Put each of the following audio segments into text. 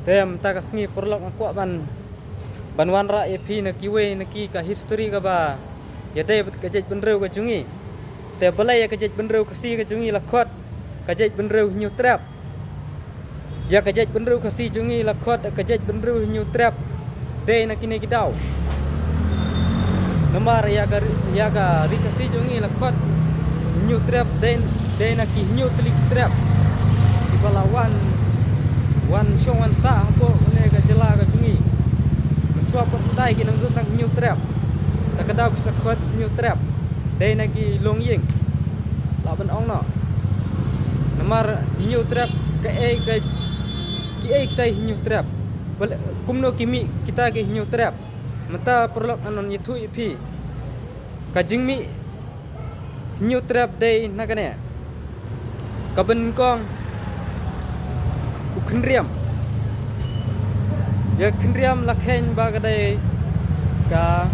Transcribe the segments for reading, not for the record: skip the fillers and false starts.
Tem ta kasngi perlok aku ban wanra epi na kiwe na ki ka history ka ba ya dai ka jej benreu ka jungi te balai ka jej benreu ka si ka jungi lakhot ka jej benreu nyu trap ya ka jej benreu ka si jungi lakhot ka jej benreu nyu trap dai na kini kidau namar ya ka ri ka si jungi lakhot nyu trap dai na ki nyu tlik trap di balawan wan shong wan sa po ne ka jela ka jungi mensuap ko dai ki nang tang new trap ta ka daw sa khot new trap dai na ki long ying la ban ong no namar new trap ka kita new trap kumno kimi kita ki new trap mata perlok anon yitu ipi ka jingmi new trap dai na ka ne ka ben kong Kendriam ya kendriam lakhen ba kadai ka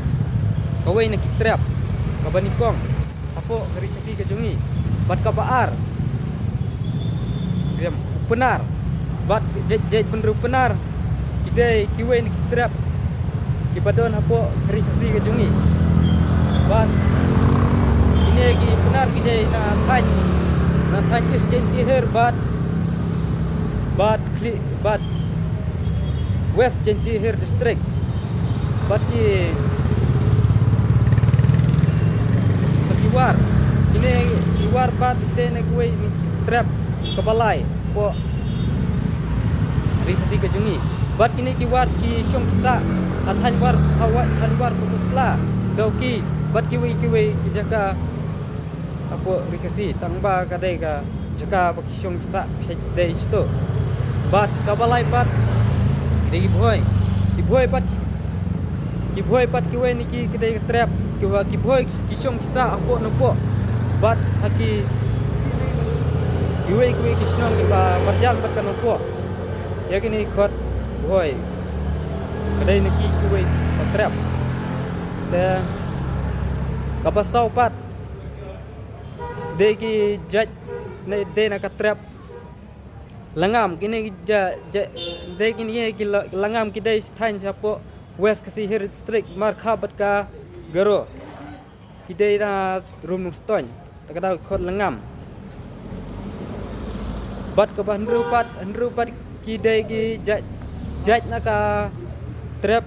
kawai na kitrap ka banikong apo kari kasi ka jungi bat ka baar kendriam penar bat jet benru penar kidai kiwai na kitrap kipadon apo kari kasi ka jungi bat ini ki penar kidai na thaj is jenti her bat West Jentihir District bat ki sekiwar ini kiwar bat ide na kuwe ni trap kebalai po rikasi kejungi bat ini kiwar ki syong kisa athanwar pusla doki bat kiwe ki jaka apo rikasi tangba kadai ka jaka pak syong kisa dei sto bat kabalai bat dei boy pat kiwe niki kidai trap kiwa ki boy kisong kisa apo nopo bat haki kiwe kisnon ki ba marjan bat kanopo ya kini khot boy kidai niki kiwe trap de kapasau pat de ki jaj ne de na ka trap langam kini de kini ki langam ki dai stain sapo West Kasihir District markhabat ka garo ki dai na rum ston takada khot langam bat ka handru pat ki dai ki jaj na ka trap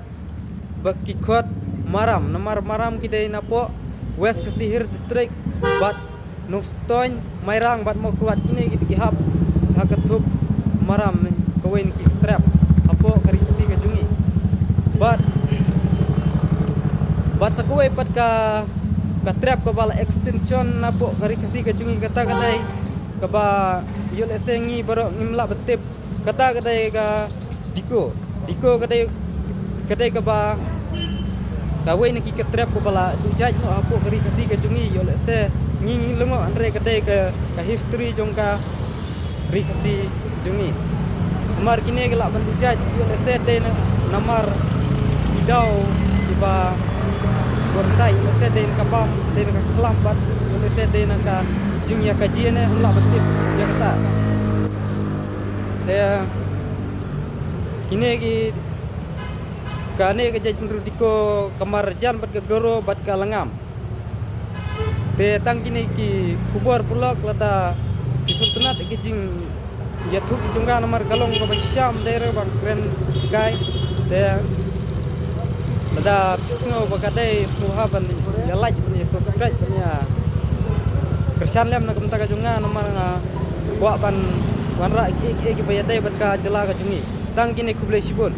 bak ki khot maram ki dai na po West Kasihir District bat nuston mairang bat mo kuat kini ki hap hakatup maram kawen ki trap apo kari kasi ka jungi bat sakuwe pat ka trap ka bala extension na po kari kasi ka jungi kata kadai ka ba yul esengi baro ngimla betip kata kadai ka diko kadai ka ba kawen ki ka trap ka bala dujaj no apo kari kasi ka jungi yul ese ngi lungo andre kadai ka history jongka rikasi jungi namar kini gelak bandujaj yo sede namar idau tiba gortai sede kapam den ka kelambat yo sede ka jungi ya kajian ulah betip ya kata de kini ki kane ke jaj rudiko kamar jan bat ke goro bat ka langam te tang kini ki kubur pulak lada Sultanat kijing ya thuk jungga nomor kalong ko Syam daerah bang kren gai de lada pisngo bakadai suhaban ya like punya subscribe punya kersan lem nak menta ka junga nomor nga wa ban wanra ki bayadai bat ka jela ka jungi tang kini kublai sibun